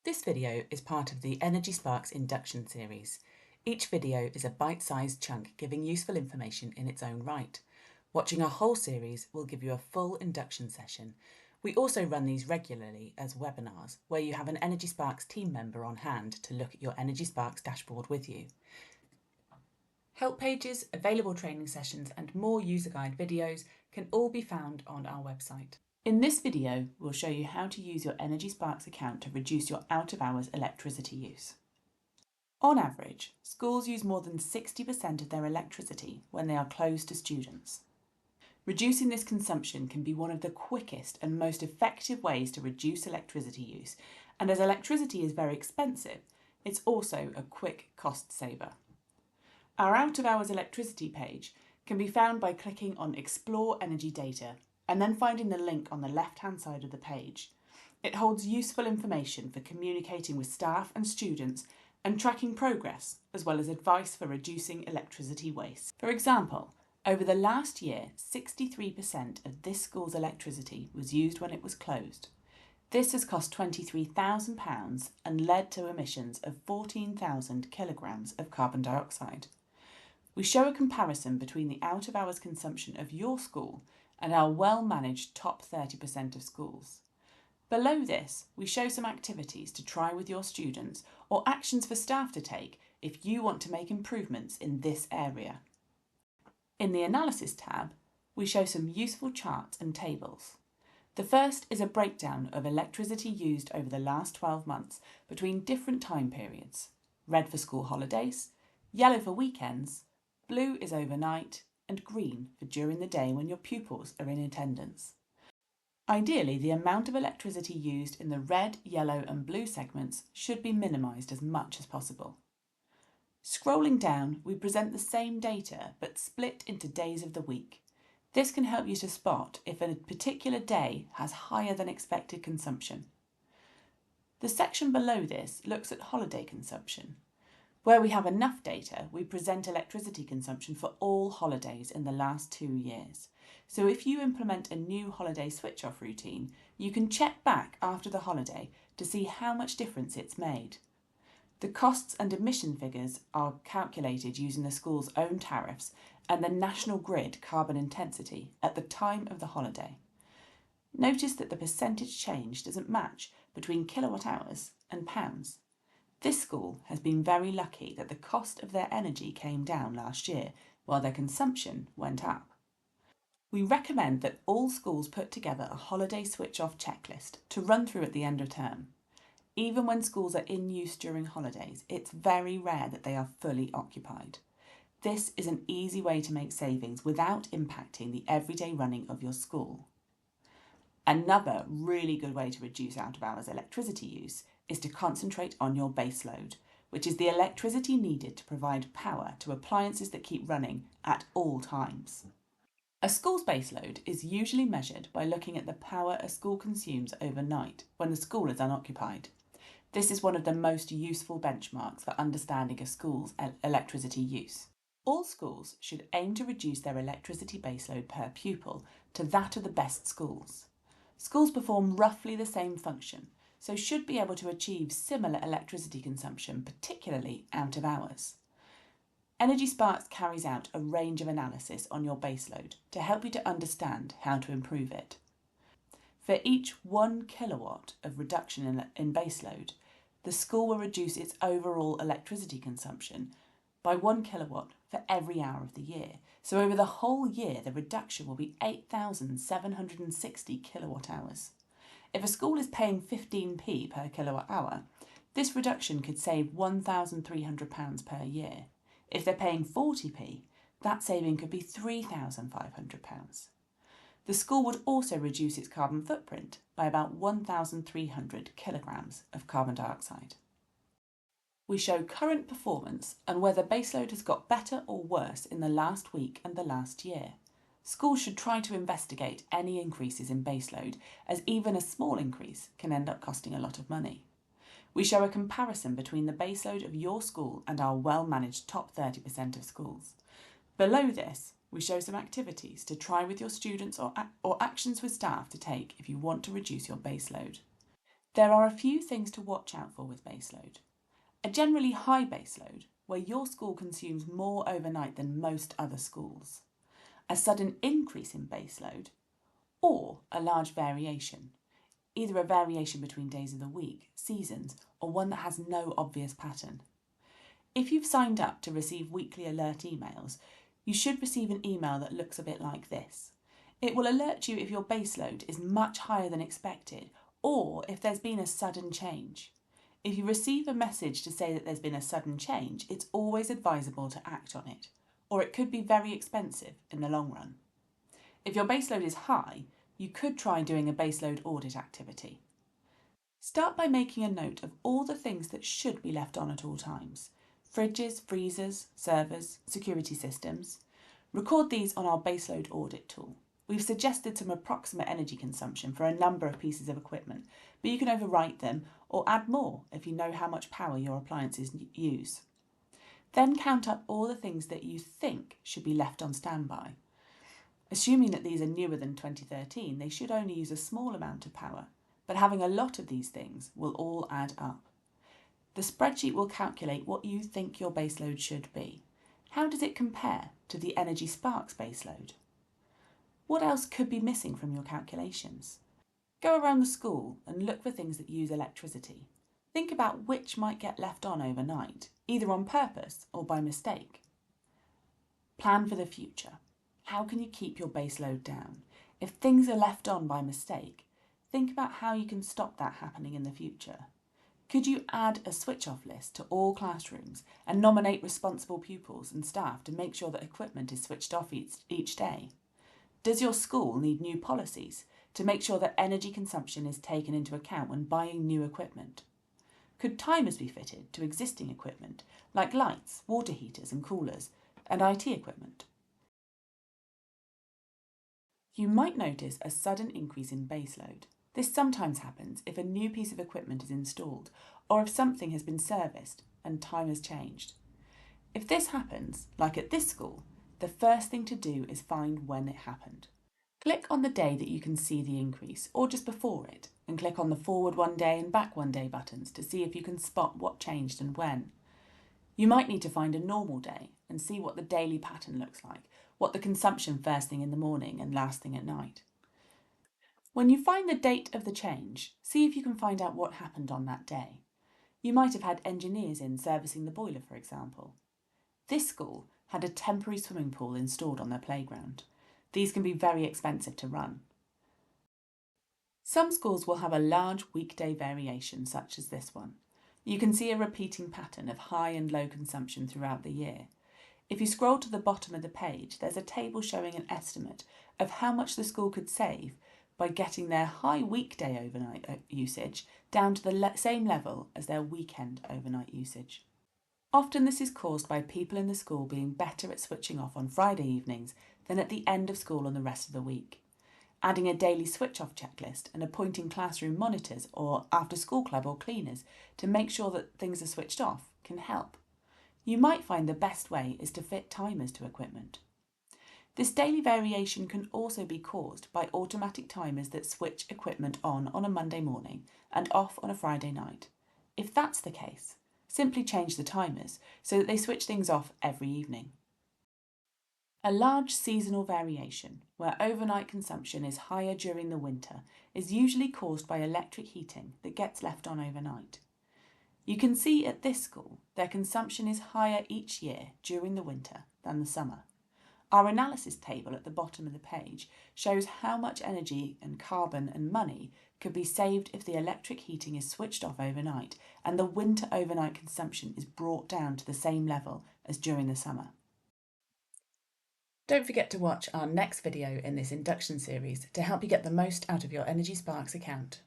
This video is part of the Energy Sparks Induction series. Each video is a bite-sized chunk giving useful information in its own right. Watching a whole series will give you a full induction session. We also run these regularly as webinars, where you have an Energy Sparks team member on hand to look at your Energy Sparks dashboard with you. Help pages, available training sessions and more user guide videos can all be found on our website. In this video, we'll show you how to use your Energy Sparks account to reduce your out-of-hours electricity use. On average, schools use more than 60% of their electricity when they are closed to students. Reducing this consumption can be one of the quickest and most effective ways to reduce electricity use, and as electricity is very expensive, it's also a quick cost saver. Our out-of-hours electricity page can be found by clicking on Explore Energy Data and then finding the link on the left-hand side of the page. It holds useful information for communicating with staff and students and tracking progress, as well as advice for reducing electricity waste. For example, over the last year, 63% of this school's electricity was used when it was closed. This has cost £23,000 and led to emissions of 14,000 kilograms of carbon dioxide. We show a comparison between the out-of-hours consumption of your school and our well-managed top 30% of schools. Below this, we show some activities to try with your students or actions for staff to take if you want to make improvements in this area. In the Analysis tab, we show some useful charts and tables. The first is a breakdown of electricity used over the last 12 months between different time periods. Red for school holidays, yellow for weekends, blue is overnight, and green for during the day when your pupils are in attendance. Ideally, the amount of electricity used in the red, yellow and blue segments should be minimised as much as possible. Scrolling down, we present the same data but split into days of the week. This can help you to spot if a particular day has higher than expected consumption. The section below this looks at holiday consumption. Where we have enough data, we present electricity consumption for all holidays in the last 2 years. So if you implement a new holiday switch-off routine, you can check back after the holiday to see how much difference it's made. The costs and emission figures are calculated using the school's own tariffs and the national grid carbon intensity at the time of the holiday. Notice that the percentage change doesn't match between kilowatt hours and pounds. This school has been very lucky that the cost of their energy came down last year while their consumption went up. We recommend that all schools put together a holiday switch-off checklist to run through at the end of term. Even when schools are in use during holidays, it's very rare that they are fully occupied. This is an easy way to make savings without impacting the everyday running of your school. Another really good way to reduce out-of-hours electricity use is to concentrate on your baseload, which is the electricity needed to provide power to appliances that keep running at all times. A school's baseload is usually measured by looking at the power a school consumes overnight when the school is unoccupied. This is one of the most useful benchmarks for understanding a school's electricity use. All schools should aim to reduce their electricity baseload per pupil to that of the best schools. Schools perform roughly the same function, so should be able to achieve similar electricity consumption, particularly out of hours. Energy Sparks carries out a range of analysis on your baseload to help you to understand how to improve it. For each 1 kilowatt of reduction in baseload, the school will reduce its overall electricity consumption by 1 kilowatt for every hour of the year. So over the whole year, the reduction will be 8,760 kilowatt hours. If a school is paying 15p per kilowatt hour, this reduction could save £1,300 per year. If they're paying 40p, that saving could be £3,500. The school would also reduce its carbon footprint by about 1,300 kilograms of carbon dioxide. We show current performance and whether baseload has got better or worse in the last week and the last year. Schools should try to investigate any increases in baseload, as even a small increase can end up costing a lot of money. We show a comparison between the baseload of your school and our well-managed top 30% of schools. Below this, we show some activities to try with your students or actions with staff to take if you want to reduce your baseload. There are a few things to watch out for with baseload. A generally high baseload, where your school consumes more overnight than most other schools. A sudden increase in baseload, or a large variation, either a variation between days of the week, seasons, or one that has no obvious pattern. If you've signed up to receive weekly alert emails, you should receive an email that looks a bit like this. It will alert you if your baseload is much higher than expected, or if there's been a sudden change. If you receive a message to say that there's been a sudden change, it's always advisable to act on it, or it could be very expensive in the long run. If your baseload is high, you could try doing a baseload audit activity. Start by making a note of all the things that should be left on at all times. Fridges, freezers, servers, security systems. Record these on our baseload audit tool. We've suggested some approximate energy consumption for a number of pieces of equipment, but you can overwrite them or add more if you know how much power your appliances use. Then count up all the things that you think should be left on standby. Assuming that these are newer than 2013, they should only use a small amount of power, but having a lot of these things will all add up. The spreadsheet will calculate what you think your baseload should be. How does it compare to the Energy Sparks baseload? What else could be missing from your calculations? Go around the school and look for things that use electricity. Think about which might get left on overnight, either on purpose or by mistake. Plan for the future. How can you keep your baseload down? If things are left on by mistake, think about how you can stop that happening in the future. Could you add a switch-off list to all classrooms and nominate responsible pupils and staff to make sure that equipment is switched off each day? Does your school need new policies to make sure that energy consumption is taken into account when buying new equipment? Could timers be fitted to existing equipment, like lights, water heaters and coolers, and IT equipment? You might notice a sudden increase in baseload. This sometimes happens if a new piece of equipment is installed or if something has been serviced and time has changed. If this happens, like at this school, the first thing to do is find when it happened. Click on the day that you can see the increase, or just before it, and click on the forward one day and back one day buttons to see if you can spot what changed and when. You might need to find a normal day and see what the daily pattern looks like, what the consumption first thing in the morning and last thing at night. When you find the date of the change, see if you can find out what happened on that day. You might have had engineers in servicing the boiler, for example. This school had a temporary swimming pool installed on their playground. These can be very expensive to run. Some schools will have a large weekday variation such as this one. You can see a repeating pattern of high and low consumption throughout the year. If you scroll to the bottom of the page, there's a table showing an estimate of how much the school could save by getting their high weekday overnight usage down to the same level as their weekend overnight usage. Often this is caused by people in the school being better at switching off on Friday evenings than at the end of school on the rest of the week. Adding a daily switch-off checklist and appointing classroom monitors or after-school club or cleaners to make sure that things are switched off can help. You might find the best way is to fit timers to equipment. This daily variation can also be caused by automatic timers that switch equipment on a Monday morning and off on a Friday night. If that's the case, simply change the timers so that they switch things off every evening. A large seasonal variation, where overnight consumption is higher during the winter, is usually caused by electric heating that gets left on overnight. You can see at this school their consumption is higher each year during the winter than the summer. Our analysis table at the bottom of the page shows how much energy and carbon and money could be saved if the electric heating is switched off overnight and the winter overnight consumption is brought down to the same level as during the summer. Don't forget to watch our next video in this induction series to help you get the most out of your Energy Sparks account.